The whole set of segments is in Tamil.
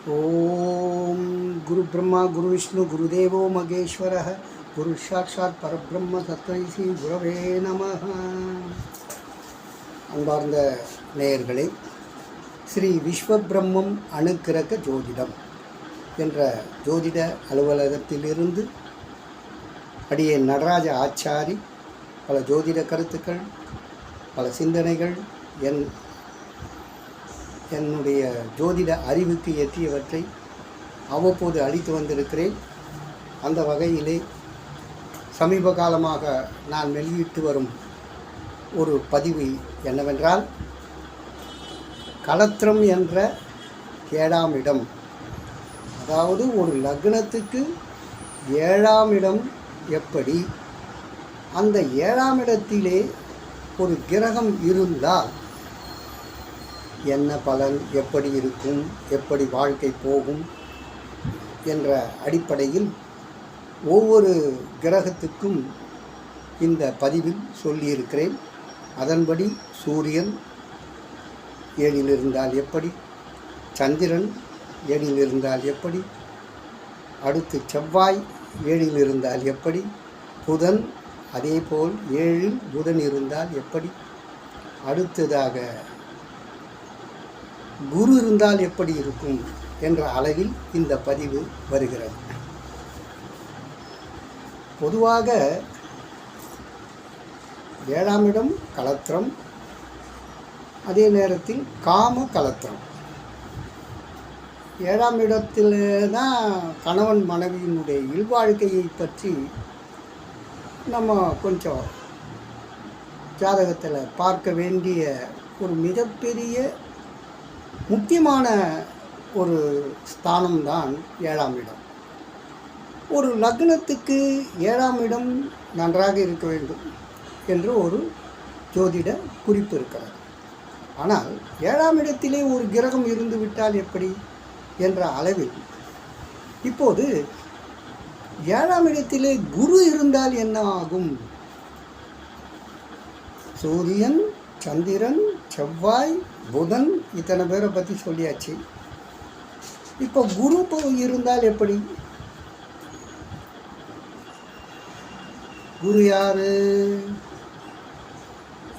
ஓம் குரு பிரம்மா குரு விஷ்ணு குருதேவோ மகேஸ்வரः குரு சாட்சாத் பரபிரம்ம தத்வை குரவே நமः. அன்பார்ந்த நேயர்களே, ஸ்ரீ விஸ்வபிரம்மம் அனுக்கிரக ஜோதிடம் என்ற ஜோதிட அலுவலகத்திலிருந்து அடியேன் நடராஜ ஆச்சாரி பல ஜோதிட கருத்துக்கள், பல சிந்தனைகள், என்னுடைய ஜோதிட அறிவுக்கு ஏற்றியவற்றை அவ்வப்போது அளித்து வந்திருக்கிறேன். அந்த வகையிலே சமீப காலமாக நான் வெளியிட்டு வரும் ஒரு பதிவு என்னவென்றால், களத்திரம் என்ற 7ஆம் இடம், அதாவது ஒரு லக்னத்துக்கு 7ஆம் இடம் எப்படி, அந்த 7ஆம் இடத்திலே ஒரு கிரகம் இருந்தால் என்ன பலன், எப்படி இருக்கும், எப்படி வாழ்க்கை போகும் என்ற அடிப்படையில் ஒவ்வொரு கிரகத்துக்கும் இந்த பதிவில் சொல்லியிருக்கிறேன். அதன்படி சூரியன் 7இல் இருந்தால் எப்படி, சந்திரன் 7இல் இருந்தால் எப்படி, அடுத்து செவ்வாய் 7இல் இருந்தால் எப்படி, புதன் அதேபோல் 7இல் புதன் இருந்தால் எப்படி, அடுத்ததாக குரு இருந்தால் எப்படி இருக்கும் என்ற அளவில் இந்த பதிவு வருகிறது. பொதுவாக 7ஆம் இடம் களத்திரம், அதே நேரத்தில் காம களத்திரம். 7ஆம் இடத்தில் தான் கணவன் மனைவியினுடைய இல்வாழ்க்கையை பற்றி நம்ம கொஞ்சம் ஜாதகத்தில் பார்க்க வேண்டிய ஒரு மிகப்பெரிய முக்கியமான ஒரு ஸ்தானம்தான் 7ஆம் இடம். ஒரு லக்னத்துக்கு 7ஆம் இடம் நன்றாக இருக்க வேண்டும் என்று ஒரு ஜோதிட குறிப்பு இருக்கிறது. ஆனால் 7ஆம் இடத்திலே ஒரு கிரகம் இருந்து விட்டால் எப்படி என்ற அளவில் இப்போது 7ஆம் இடத்திலே குரு இருந்தால் என்ன ஆகும்? சூரியன், சந்திரன், செவ்வாய், புதன், இத்தனை பேரை பற்றி சொல்லியாச்சு. இப்போ குரு இருந்தால் எப்படி? குரு யாரு?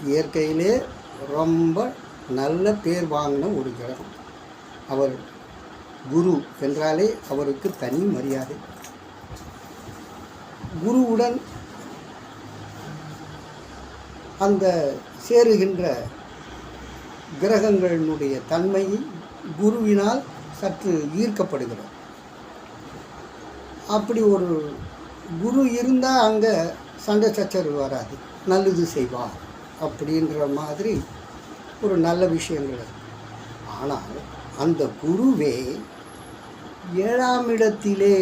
இயற்கையிலே ரொம்ப நல்ல பேர் வாங்கின ஒரு கிரகம். அவர் குரு என்றாலே அவருக்கு தனி மரியாதை. குருவுடன் அந்த சேருகின்ற கிரகங்களினுடைய தன்மை குருவினால் சற்று ஈர்க்கப்படுகிறது. அப்படி ஒரு குரு இருந்தால் அங்கே சண்டை சச்சரவு வராது, நல்லது செய்வார் அப்படின்ற மாதிரி ஒரு நல்ல விஷயங்கள். ஆனால் அந்த குருவே 7ஆம் இடத்திலே,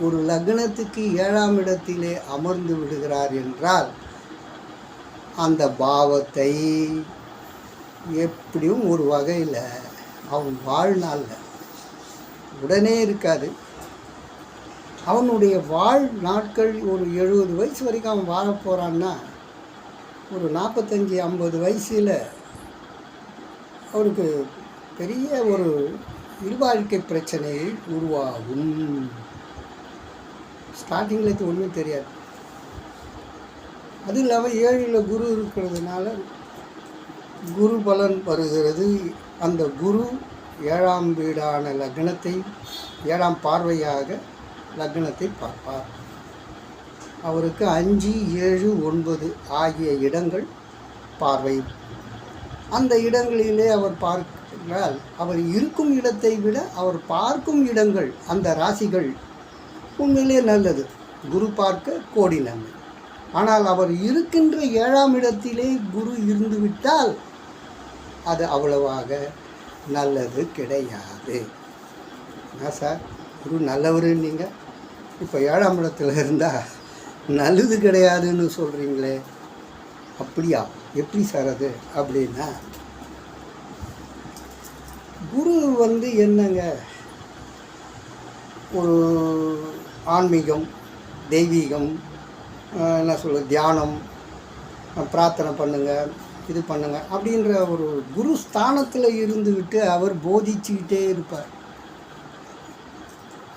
ஒரு லக்னத்துக்கு 7ஆம் இடத்திலே அமர்ந்து விடுகிறார் என்றால் அந்த பாவத்தை எப்படியும் ஒரு வகையில் அவன் வாழ்நாளில் உடனே இருக்காது. அவனுடைய வாழ் நாட்கள் ஒரு 70 வயசு வரைக்கும் அவன் வாழ போகிறான்னா, ஒரு 45-50 வயசில் அவருக்கு பெரிய ஒரு இல்வாழ்க்கை பிரச்சனை உருவாகும். ஸ்டார்டிங்கில் ஒன்றும் தெரியாது. அது இல்லாமல் 7இல் குரு இருக்கிறதுனால குரு பலன் வருகிறது. அந்த குரு 7ஆம் வீடான லக்னத்தை, 7ஆம் பார்வையாக லக்னத்தை பார்ப்பார். அவருக்கு 5, 7, 9 ஆகிய இடங்கள் பார்வை. அந்த இடங்களிலே அவர் பார்க்கிறால், அவர் இருக்கும் இடத்தை விட அவர் பார்க்கும் இடங்கள், அந்த ராசிகள் உண்மையிலே நல்லது. குரு பார்க்க கோடி நன்மை. ஆனால் அவர் இருக்கின்ற 7ஆம் இடத்திலே குரு இருந்துவிட்டால் அது அவ்வளவாக நல்லது கிடையாது. என்ன சார், குரு நல்லவர் நீங்கள், இப்போ 7ஆம் இடத்துல இருந்தால் நல்லது கிடையாதுன்னு சொல்கிறீங்களே, அப்படியா, எப்படி சார் அது அப்படின்னா, குரு என்னங்க, ஒரு ஆன்மீகம், தெய்வீகம், என்ன சொல்ல, தியானம், பிரார்த்தனை பண்ணுங்கள், இது பண்ணுங்க அப்படின்ற ஒரு குரு ஸ்தானத்தில் இருந்துவிட்டு அவர் போதிச்சுக்கிட்டே இருப்பார்.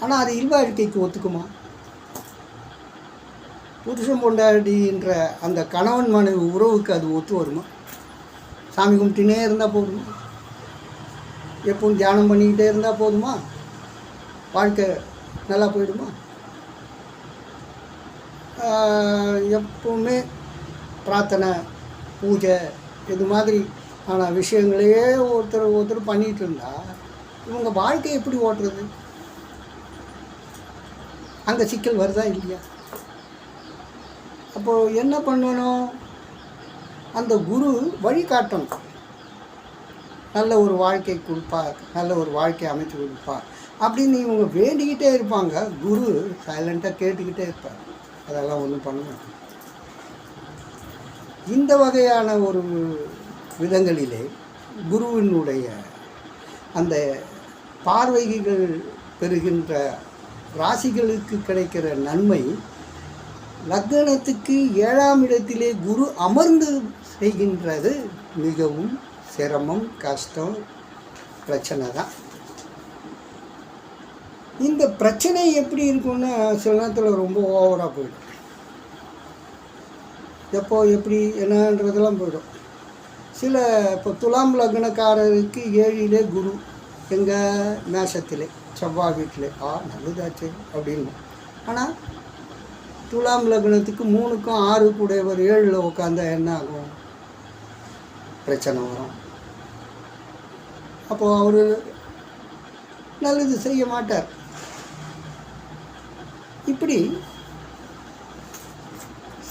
ஆனால் அது இல்வாழ்க்கைக்கு ஒத்துக்குமா? புருஷன் பொண்டாட்டின்ற அந்த கணவன் மனைவி உறவுக்கு அது ஒத்து வருமா? சாமி கும்பிட்டுனே இருந்தால் போதுமா? எப்பவும் தியானம் பண்ணிக்கிட்டே இருந்தால் போதுமா? வாழ்க்கை நல்லா போயிடுமா? எப்பவுமே பிரார்த்தனை, பூஜை இது மாதிரி ஆனால் விஷயங்களையே ஒருத்தர் பண்ணிகிட்டு இருந்தால் இவங்க வாழ்க்கையை எப்படி ஓட்டுறது? அங்கே சிக்கல் வருதா இல்லையா? அப்போது என்ன பண்ணணும்? அந்த குரு வழி காட்டணும். நல்ல ஒரு வாழ்க்கை கொடுப்பார், நல்ல ஒரு வாழ்க்கையை அமைத்து கொடுப்பார் அப்படின்னு இவங்க வேண்டிக்கிட்டே இருப்பாங்க. குரு சைலண்ட்டாக கேட்டுக்கிட்டே இருப்பார். அதெல்லாம் ஒன்றும் பண்ண மாட்டாங்க. இந்த வகையான ஒரு விதங்களிலே குருவினுடைய அந்த பார்வைகள் பெறுகின்ற ராசிகளுக்கு கிடைக்கிற நன்மை, லக்னத்துக்கு 7ஆம் இடத்திலே குரு அமர்ந்து செய்கின்றது மிகவும் சிரமம், கஷ்டம், பிரச்சனை தான். இந்த பிரச்சனை எப்படி இருக்குன்னா சில நேரத்தில் ரொம்ப ஓவராக போயிடும். எப்போ எப்படி என்னன்றதெல்லாம் போயிடும். சில இப்போ துலாம் லக்னக்காரருக்கு 7லே குரு, எங்கள் மேஷத்திலே செவ்வாய் வீட்டிலே நல்லதாச்சு அப்படின்னு. ஆனால் துலாம் லக்னத்துக்கு 3க்கும் 6 கூடையவர் 7ல் உட்காந்தா என்ன ஆகும்? பிரச்சனை வரும். அப்போது அவர் நல்லது செய்ய மாட்டார். இப்படி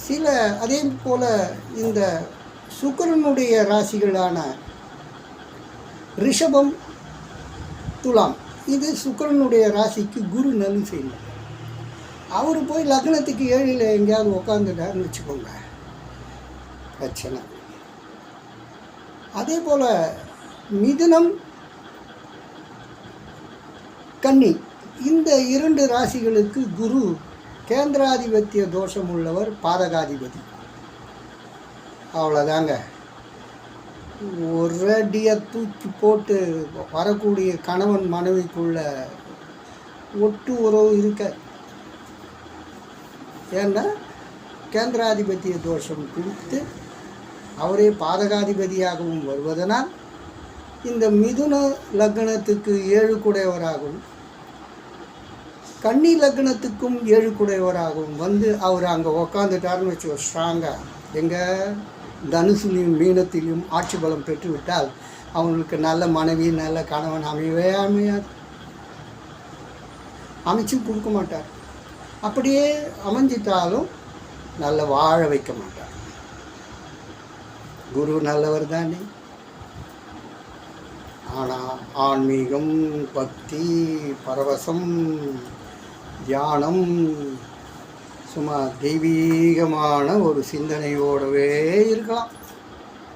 சில அதே போல் இந்த சுக்கிரனுடைய ராசிகளான ரிஷபம், துலாம், இது சுக்கிரனுடைய ராசிக்கு குரு நல்லது செய்யணும். அவர் போய் லக்னத்துக்கு 7ல் எங்கேயாவது உட்காந்துட்டாருன்னு வச்சுக்கோங்க, பிரச்சனை. அதே போல் மிதுனம், கன்னி, இந்த 2 ராசிகளுக்கு குரு கேந்திராதிபத்திய தோஷம் உள்ளவர், பாதகாதிபதி. அவ்வளோதாங்க. ஒரு அடியை தூக்கி போட்டு வரக்கூடிய கணவன் மனைவிக்குள்ள ஒட்டு உறவு இருக்க. ஏன்னா கேந்திராதிபத்திய தோஷம் கொடுத்து அவரே பாதகாதிபதியாகவும் வருவதனால் இந்த மிதுன லக்னத்துக்கு 7 கூடையவராகவும் கன்னி லக்னத்துக்கும் 7 கூடையவராகவும் வந்து அவர் அங்கே உக்காந்துட்டாருன்னு வச்சு ஸ்ட்ராங்காக எங்கள் தனுசுலையும் மீனத்திலையும் ஆட்சி பலம் பெற்றுவிட்டால் அவங்களுக்கு நல்ல மனைவி, நல்ல கணவன் அமையாது. அமைச்சும் கொடுக்க மாட்டார். அப்படியே அமைஞ்சிட்டாலும் நல்ல வாழ வைக்க மாட்டார். குரு நல்லவர் தானே. ஆனால் ஆன்மீகம், பக்தி, பரவசம், தியானம், சும்மா தெய்வீகமான ஒரு சிந்தனையோடவே இருக்கலாம்.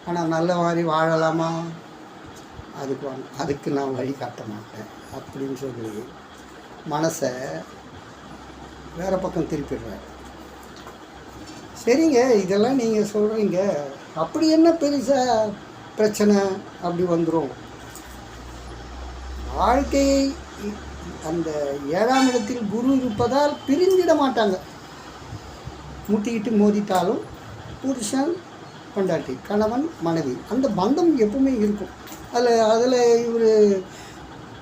ஆனால் நல்ல மாதிரி வாழலாமா? அதுக்கு நான் வழி காட்ட மாட்டேன் அப்படின்னு சொல்லி மனசை வேறு பக்கம் திருப்பிடுறாரு. சரிங்க, இதெல்லாம் நீங்கள் சொல்கிறீங்க, அப்படி என்ன பெருசாக பிரச்சனை அப்படி வந்துடும்? வாழ்க்கையை அந்த 7ஆம் இடத்தில் குரு இருப்பதால் பிரிஞ்சிட மாட்டாங்க. முட்டிக்கிட்டு மோதிட்டாலும் புருஷன் பொண்டாட்டி, கணவன் மனைவி, அந்த பந்தம் எப்பவுமே இருக்கும். அதில் இவர்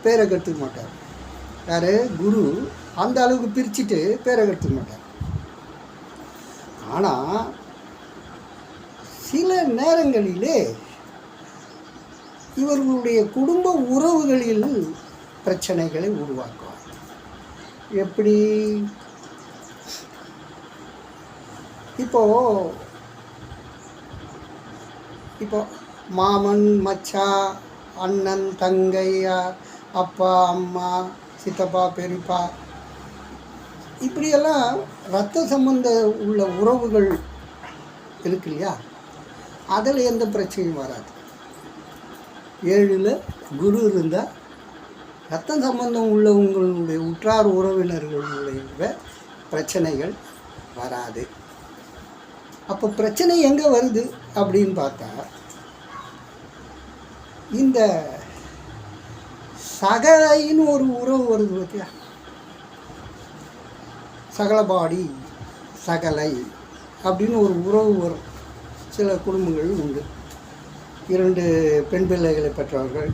பேரை கற்றுக்க மாட்டார். யார்? குரு அந்த அளவுக்கு பிரிச்சுட்டு பேரை கற்றுக்க மாட்டார். ஆனால் சில நேரங்களிலே இவர்களுடைய குடும்ப உறவுகளில் பிரச்சனைகளை உருவாக்குவார். எப்படி? இப்போ மாமன், மச்சான், அண்ணன், தங்கை, அப்பா, அம்மா, சித்தப்பா, பெரியப்பா, இப்படியெல்லாம் இரத்த சம்பந்த உள்ள உறவுகள் இருக்கு இல்லையா? அதில் எந்த பிரச்சனையும் வராது. 7ல் குரு இருந்தால் இரத்த சம்பந்தம் உள்ளவங்களுடைய உற்றார் உறவினர்களுடைய பிரச்சனைகள் வராது. அப்போ பிரச்சனை எங்கே வருது அப்படின்னு பார்த்தா, இந்த சகைன்னு ஒரு உறவு வருது பார்த்தியா? சகலபாடி சகலை அப்படின்னு ஒரு உறவு வரும். சில குடும்பங்கள் உண்டு. 2 பெண் பிள்ளைகளை பெற்றவர்கள்,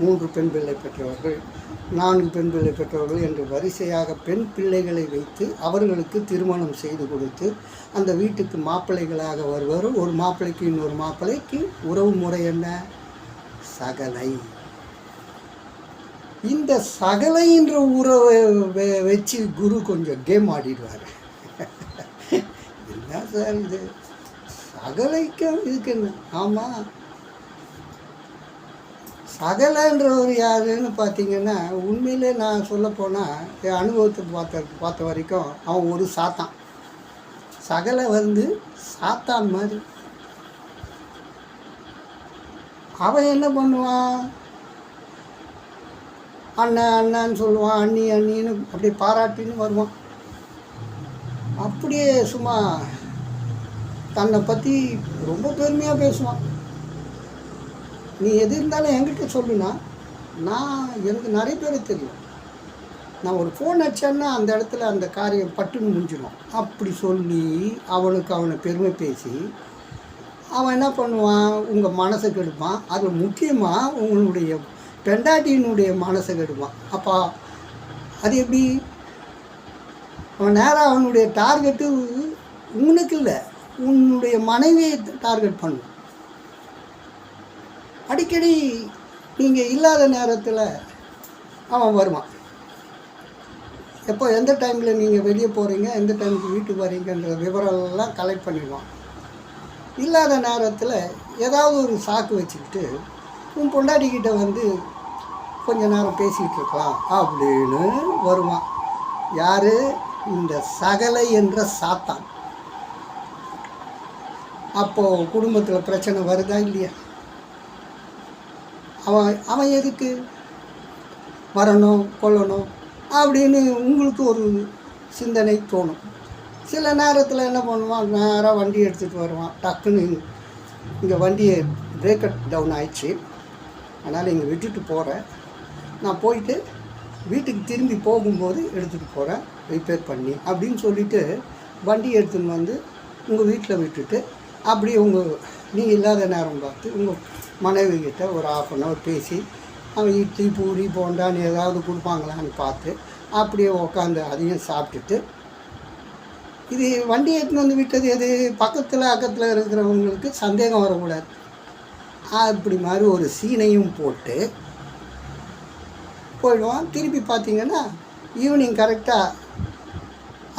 3 பெண் பிள்ளை பெற்றவர்கள், 4 பெண் பிள்ளை பெற்றவர்கள் என்று வரிசையாக பெண் பிள்ளைகளை வைத்து அவர்களுக்கு திருமணம் செய்து கொடுத்து அந்த வீட்டுக்கு மாப்பிள்ளைகளாக வருவார். ஒரு மாப்பிள்ளைக்கு இன்னொரு மாப்பிள்ளைக்கு உறவு முறை என்ன? சகலை. இந்த சகலைன்ற உறவை வச்சு குரு கொஞ்சம் கேம் ஆடிடுவார். என்ன சார் இது, சகலைக்கும் இதுக்கு என்ன? ஆமாம், சகலன்றவர் யாருன்னு பார்த்தீங்கன்னா, உண்மையிலே நான் சொல்லப்போனால் என் அனுபவத்தை பார்த்த வரைக்கும் அவன் ஒரு சாத்தான். சகலை சாத்தான் மாதிரி. அவன் என்ன பண்ணுவான்? அண்ணன் அண்ணான்னு சொல்லுவான், அண்ணி அண்ணின்னு அப்படியே பாராட்டின்னு வருவான். அப்படியே சும்மா தன்னை பற்றி ரொம்ப பெருமையாக பேசுவான். நீ எது இருந்தாலும் என்கிட்ட சொல்லுனா, எனக்கு நிறைய பேர் தெரியும். நான் ஒரு ஃபோன் அடிச்சேன்னா அந்த இடத்துல அந்த காரியம் பட்டுன்னு முடிஞ்சிடும். அப்படி சொல்லி அவனை பெருமை பேசி அவன் என்ன பண்ணுவான்? உங்கள் மனசை கெடுப்பான். அதில் முக்கியமாக உங்களுடைய பெண்டாட்டியினுடைய மனசை கெடுப்பான். அப்போ அது எப்படி? அவன் நேராக அவனுடைய டார்கெட்டு உனக்கு இல்லை, உன்னுடைய மனைவியை டார்கெட் பண்ணுவான். அடிக்கடி நீங்கள் இல்லாத நேரத்தில் அவன் வருவான். எப்போ எந்த டைமில் நீங்கள் வெளியே போகிறீங்க, எந்த டைமுக்கு வீட்டுக்கு வரீங்கன்ற விவரம்லாம் கலெக்ட் பண்ணிடுவான். இல்லாத நேரத்தில் ஏதாவது ஒரு சாக்கு வச்சுக்கிட்டு உன் பொண்டாட்டிக்கிட்ட கொஞ்ச நேரம் பேசிகிட்டு இருக்கலாம் அப்படின்னு வருவான். யார்? இந்த சகலை என்ற சாத்தான். அப்போது குடும்பத்தில் பிரச்சனை வருதா இல்லையா? அவன் எதுக்கு வரணும் கொள்ளணும் அப்படின்னு உங்களுக்கு ஒரு சிந்தனை தோணும். சில நேரத்தில் என்ன பண்ணுவான்? நேராக வண்டி எடுத்துகிட்டு வருவான். டக்குன்னு இங்கே வண்டியை பிரேக் டவுன் ஆயிடுச்சு, அதனால் இங்கே விட்டுட்டு போகிறேன், நான் போயிட்டு வீட்டுக்கு திரும்பி போகும்போது எடுத்துகிட்டு போகிறேன் ரிப்பேர் பண்ணி அப்படின்னு சொல்லிவிட்டு வண்டி எடுத்துன்னு உங்கள் வீட்டில் விட்டுட்டு அப்படியே நீங்கள் இல்லாத நேரம் பார்த்து உங்கள் மனைவிக்கிட்ட ஒரு 1/2 hour பேசி அவன் இட்லி பூரி போண்டான்னு ஏதாவது கொடுப்பாங்களான்னு பார்த்து அப்படியே உக்காந்து அதையும் சாப்பிட்டுட்டு, இது வண்டி எடுத்துன்னு விட்டது எது? அக்கத்தில் இருக்கிறவங்களுக்கு சந்தேகம் வரக்கூடாது. அப்படி மாதிரி ஒரு சீனையும் போட்டு போயிடுவான். திருப்பி பார்த்தீங்கன்னா ஈவினிங் கரெக்டாக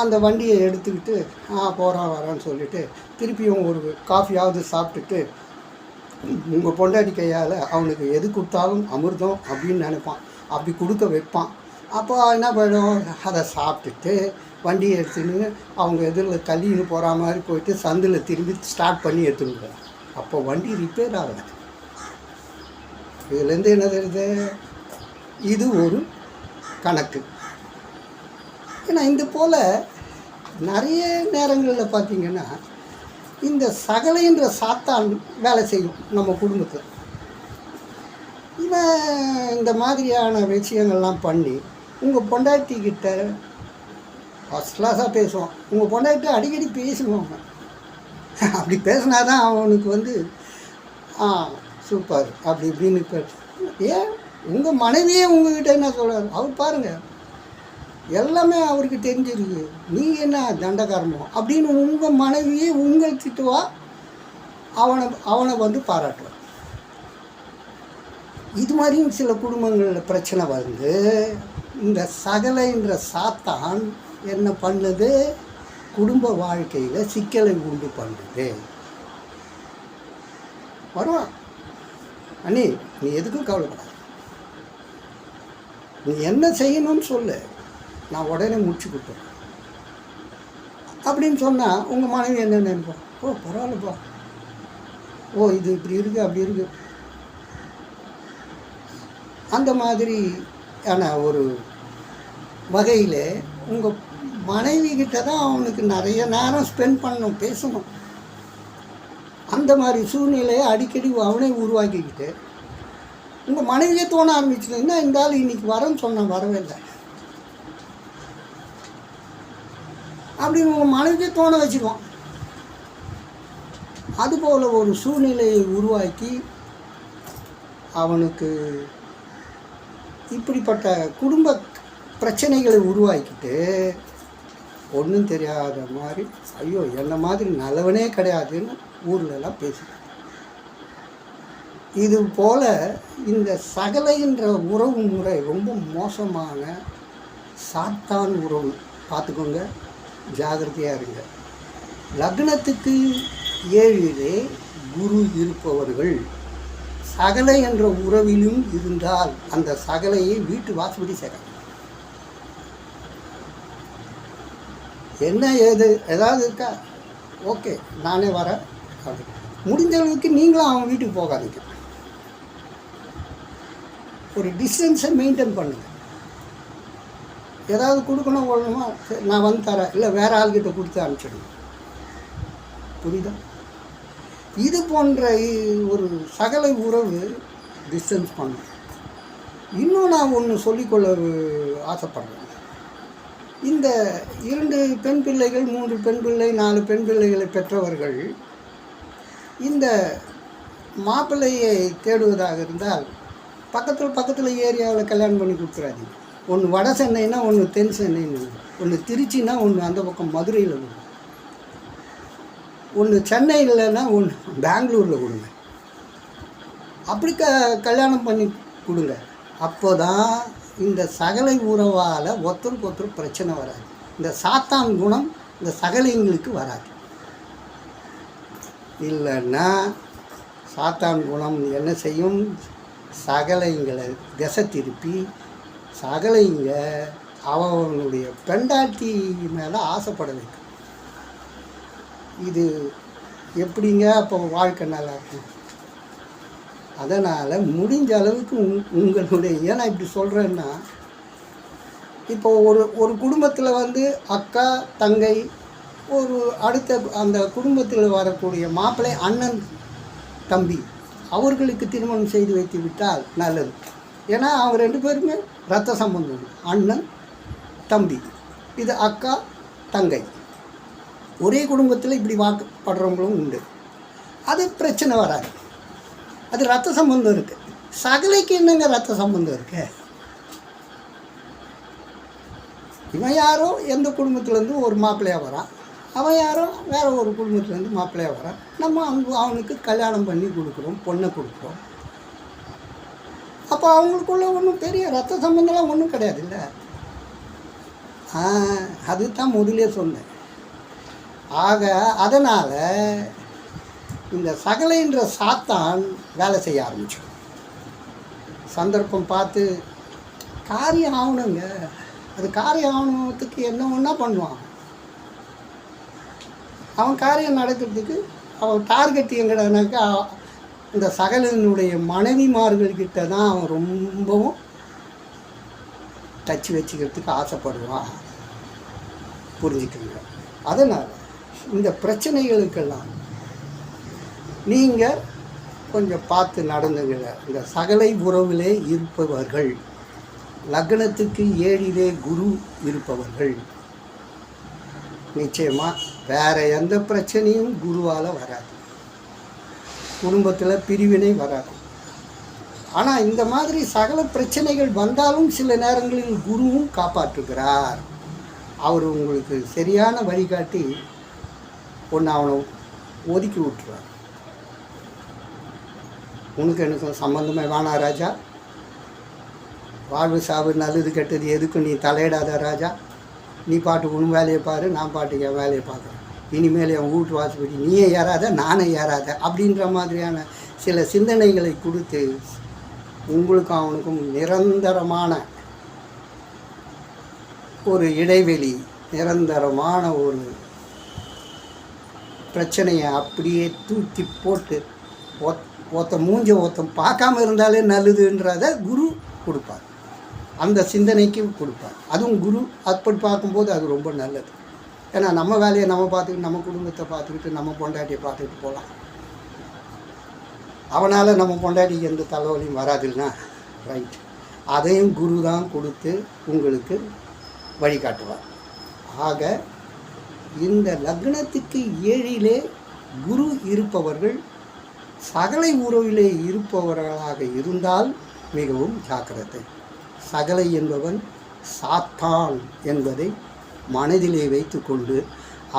அந்த வண்டியை எடுத்துக்கிட்டு போகிறான் வரான்னு சொல்லிவிட்டு திருப்பியும் ஒரு காஃபியாவது சாப்பிட்டுட்டு உங்கள் பொண்டாட்டி கையால் அவனுக்கு எது கொடுத்தாலும் அமிர்தம் அப்படின்னு நினைப்பான். அப்படி கொடுக்க வைப்பான். அப்போ என்ன பண்ணும்? அதை சாப்பிட்டுட்டு வண்டியை எடுத்துன்னு அவங்க எதிரில் தள்ளின்னு போகிற மாதிரி போயிட்டு சந்தில் திரும்பி ஸ்டார்ட் பண்ணி எடுத்துன்னு. அப்போ வண்டி ரிப்பேர் ஆகலை. இதுலேருந்து என்ன தெரியுது? இது ஒரு கணக்கு. ஏன்னா இந்த போல் நிறைய நேரங்களில் பார்த்திங்கன்னா இந்த சகலைன்ற சாத்தான் வேலை செய்யும் நம்ம குடும்பத்தில். இவன் இந்த மாதிரியான விஷயங்கள்லாம் பண்ணி உங்கள் பொண்டாட்டிக்கிட்ட ஃபஸ்ட் கிளாஸாக பேசுவான். உங்கள் பொண்டாட்டி அடிக்கடி பேசுவாங்க. அப்படி பேசினா தான் அவனுக்கு சூப்பர் அப்படி இப்படின்னு ஏன் உங்கள் மனைவியே உங்ககிட்ட என்ன சொல்கிறார்? அவர் பாருங்கள் எல்லாமே அவருக்கு தெரிஞ்சிருக்கு, நீங்கள் என்ன தண்டகாரமோ அப்படின்னு உங்கள் மனைவியே உங்கள் திட்டுவா, அவனை பாராட்டுவார். இது மாதிரியும் சில குடும்பங்களில் பிரச்சனை இந்த சகலைன்ற சாத்தான் என்ன பண்ணுது? குடும்ப வாழ்க்கையில் சிக்கலை உண்டு பண்ணுது. வருவான், அண்ணி நீ எதுக்கும் கவலைப்படாத, நீ என்ன செய்யணும்னு சொல்லு, நான் உடனே முடிச்சு கொடுத்தேன் அப்படின்னு சொன்னால் உங்கள் மனைவி என்ன நினைப்போம்? ஓ பரவாயில்லப்பா, ஓ இது இப்படி இருக்குது அப்படி இருக்குது. அந்த மாதிரியான ஒரு வகையில் உங்கள் மனைவி கிட்ட தான் அவனுக்கு நிறைய நேரம் ஸ்பெண்ட் பண்ணணும், பேசணும். அந்த மாதிரி சூழ்நிலையை அடிக்கடி அவனே உருவாக்கிக்கிட்டு உங்கள் மனைவியே தோண ஆரம்பிச்சுன்னா இந்த ஆள் இன்றைக்கி வரேன்னு சொன்னால் வரவே இல்லை. அப்படின்னு உங்கள் மனதுக்கே தோண வச்சுக்குவோம். அதுபோல் ஒரு சூழ்நிலையை உருவாக்கி அவனுக்கு இப்படிப்பட்ட குடும்ப பிரச்சனைகளை உருவாக்கிட்டு ஒன்றும் தெரியாத மாதிரி, ஐயோ என்ன மாதிரி நல்லவனே கிடையாதுன்னு ஊர்லெல்லாம் பேசிட்டு, இது போல் இந்த சகலைன்ற உறவு முறை ரொம்ப மோசமான சாத்தான் உறவு. பார்த்துக்கோங்க, ஜாகிரதையாக இருங்க. லக்னத்துக்கு 7 குரு இருப்பவர்கள் சகலை என்ற உறவிலும் இருந்தால் அந்த சகலையை வீட்டு வாசப்படி சேர்க்க. என்ன ஏது ஏதாவது இருக்கா, ஓகே நானே வரேன். அப்படி முடிஞ்ச அளவுக்கு நீங்களும் அவன் வீட்டுக்கு போகாதீங்க. ஒரு டிஸ்டன்ஸை மெயின்டைன் பண்ணுங்கள். ஏதாவது கொடுக்கணும் கொள்ளணுமா, நான் வந்து தரேன், இல்லை வேறு ஆள்கிட்ட கொடுத்து அனுப்பிச்சிடுங்க. புரியுதா? இது போன்ற ஒரு சகலை உறவு டிஸ்டன்ஸ் பண்ணும். இன்னும் நான் ஒன்று சொல்லிக்கொள்ள ஆசைப்படுறேன். இந்த 2 பெண் பிள்ளைகள், 3 பெண் பிள்ளை, 4 பெண் பிள்ளைகளை பெற்றவர்கள் இந்த மாப்பிள்ளையை தேடுவதாக இருந்தால் பக்கத்தில் ஏரியாவில் கல்யாணம் பண்ணி கொடுத்துறாதீங்க. ஒன்று வட சென்னைனா, ஒன்று தென் சென்னைன்னு, ஒன்று திருச்சின்னா, ஒன்று அந்த பக்கம் மதுரையில் கொடுங்க, ஒன்று சென்னை இல்லைன்னா ஒன்று பெங்களூரில் கொடுங்க. அப்படி கல்யாணம் பண்ணி கொடுங்க. அப்போ தான் இந்த சகலை உறவால் ஒருத்தருக்கு ஒருத்தர் பிரச்சனை வராது. இந்த சாத்தான் குணம் இந்த சகலைங்களுக்கு வராது. இல்லைன்னா சாத்தான் குணம் என்ன செய்யும், சகலைங்களை திசை திருப்பி சகலைங்க அவனுடைய பெண்டாட்டி மேலே ஆசைப்பட வைக்கும். இது எப்படிங்க அப்போ வாழ்க்கை நல்லா இருக்கும்? அதனால் முடிஞ்ச அளவுக்கு உங்களுடைய, ஏன்னா இப்படி சொல்கிறேன்னா, இப்போ ஒரு குடும்பத்தில் வந்து அக்கா தங்கை, ஒரு அடுத்த அந்த குடும்பத்தில் வரக்கூடிய மாப்பிள்ளை அண்ணன் தம்பி, அவர்களுக்கு திருமணம் செய்து வைத்து விட்டால் நல்லது. ஏன்னா அவங்க 2 பேருமே ரத்த சம்பந்தம், அண்ணன் தம்பி, இது அக்கா தங்கை, ஒரே குடும்பத்தில் இப்படி வாக்கப்படுறவங்களும் உண்டு. அது பிரச்சனை வராது. அது ரத்த சம்பந்தம் இருக்குது. சகலைக்கு என்னங்க ரத்த சம்பந்தம் இருக்கு? இவன் யாரோ எந்த குடும்பத்துலேருந்து ஒரு மாப்பிள்ளையாக வரான், அவன் யாரோ வேறு ஒரு குடும்பத்துலேருந்து மாப்பிள்ளையாக வரான். நம்ம அவனுக்கு கல்யாணம் பண்ணி கொடுக்குறோம், பொண்ணை கொடுக்குறோம். அப்போ அவங்களுக்குள்ள ஒன்றும் பெரிய ரத்த சம்பந்தம்லாம் ஒன்றும் கிடையாது இல்லை. அதுதான் முதலே சொன்னேன். ஆக அதனால் இந்த சகலைன்ற சாத்தான் வேலை செய்ய ஆரம்பிச்சோம். சந்தர்ப்பம் பார்த்து காரியம் ஆகணுங்க. அது காரியம் ஆகணுத்துக்கு என்ன ஒன்றா பண்ணுவான். அவன் காரியம் நடக்கிறதுக்கு அவன் டார்கெட் எங்கடானாக்கா இந்த சகலனுடைய மனைவிமார்கள்கிட்ட தான் அவன் ரொம்பவும் டச் வச்சுக்கிறதுக்கு ஆசைப்படுவான். புரிஞ்சுக்கங்க. அதனால் இந்த பிரச்சனைகளுக்கெல்லாம் நீங்கள் கொஞ்சம் பார்த்து நடந்துங்க. இந்த சகலை உறவிலே இருப்பவர்கள், லக்னத்துக்கு 7 குரு இருப்பவர்கள், நிச்சயமாக வேறு எந்த பிரச்சனையும் குருவால் வராது. குடும்பத்தில் பிரிவினை வராது. ஆனால் இந்த மாதிரி சகல பிரச்சனைகள் வந்தாலும் சில நேரங்களில் குருவும் காப்பாற்றுகிறார். அவர் உங்களுக்கு சரியான வழிகாட்டி ஒன்று அவனை ஒதுக்கி விட்டுருவார். உனக்கு எனக்கு சம்பந்தமே வேணா ராஜா, வாழ்வு சாவு நல்லது கெட்டது எதுக்கும் நீ தலையிடாத ராஜா, நீ பாட்டு உன் வேலையை பாரு, நான் பாட்டுக்கு என் வேலையை பார்க்குறேன், இனிமேல் என் வீட்டு வாசப்படி நீயே ஏறாத நானே ஏறாத அப்படின்ற மாதிரியான சில சிந்தனைகளை கொடுத்து உங்களுக்கும் அவனுக்கும் நிரந்தரமான ஒரு இடைவெளி, நிரந்தரமான ஒரு பிரச்சனையை அப்படியே தூக்கி போட்டு ஒருத்த மூஞ்ச ஒருத்தன் பார்க்காம இருந்தாலே நல்லதுன்றத குரு கொடுப்பார். அந்த சிந்தனைக்கு கொடுப்பார். அதுவும் குரு அப்படி பார்க்கும்போது அது ரொம்ப நல்லது. ஏன்னா நம்ம வேலையை நம்ம பார்த்துக்கிட்டு, நம்ம குடும்பத்தை பார்த்துக்கிட்டு, நம்ம பொண்டாட்டியை பார்த்துக்கிட்டு போகலாம். அவனால் நம்ம பொண்டாட்டிக்கு எந்த தலைவலியும் வராதுன்னா ரைட். அதையும் குரு தான் கொடுத்து உங்களுக்கு வழிகாட்டுவார். ஆக இந்த லக்னத்துக்கு 7லே குரு இருப்பவர்கள் சகலை உறவிலே இருப்பவர்களாக இருந்தால் மிகவும் ஜாக்கிரதை. சகலை என்பவன் சாத்தான் என்பதை மனதிலே வைத்து கொண்டு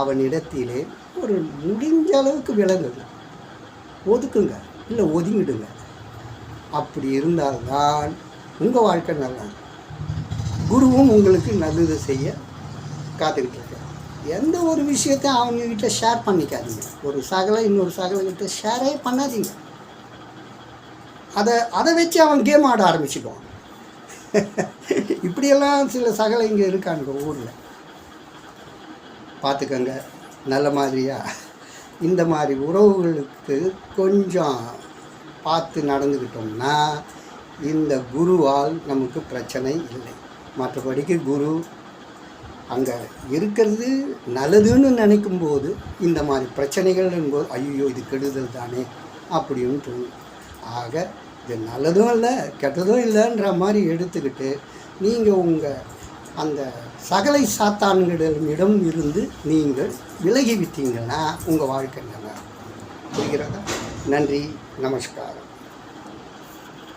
அவனிடத்திலே ஒரு முடிஞ்ச அளவுக்கு விலங்குங்க, ஒதுக்குங்க, இல்லை ஒதுங்கிடுங்க. அப்படி இருந்தால்தான் உங்கள் வாழ்க்கை நல்லா, குருவும் உங்களுக்கு நல்லது செய்ய காத்துக்கிட்டு இருக்க. எந்த ஒரு விஷயத்தையும் அவங்கக்கிட்ட ஷேர் பண்ணிக்காதீங்க. ஒரு சகலை இன்னொரு சகலைகிட்ட ஷேரே பண்ணாதீங்க. அதை வச்சு அவன் கேம் ஆட ஆரம்பிச்சுக்குவான். இப்படியெல்லாம் சில சகலை இங்கே இருக்கானுங்க ஊரில், பார்த்துக்கங்க. நல்ல மாதிரியாக இந்த மாதிரி உறவுகளுக்கு கொஞ்சம் பார்த்து நடந்துக்கிட்டோம்னா இந்த குருவால் நமக்கு பிரச்சனை இல்லை. மற்றபடிக்கு குரு அங்கே இருக்கிறது நல்லதுன்னு நினைக்கும்போது இந்த மாதிரி பிரச்சனைகள் என்பது ஐயோ இது கெடுதல் தானே அப்படின்னு தோணும். ஆக இது நல்லதும் இல்லை கெட்டதும் இல்லைன்ற மாதிரி எடுத்துக்கிட்டு நீங்கள் உங்கள் அந்த சகலை சாத்தான்களிடம் இருந்து நீங்கள் விலகி விட்டீங்கன்னா உங்கள் வாழ்க்கை நல்லா புரிகிறதா? நன்றி, நமஸ்காரம்.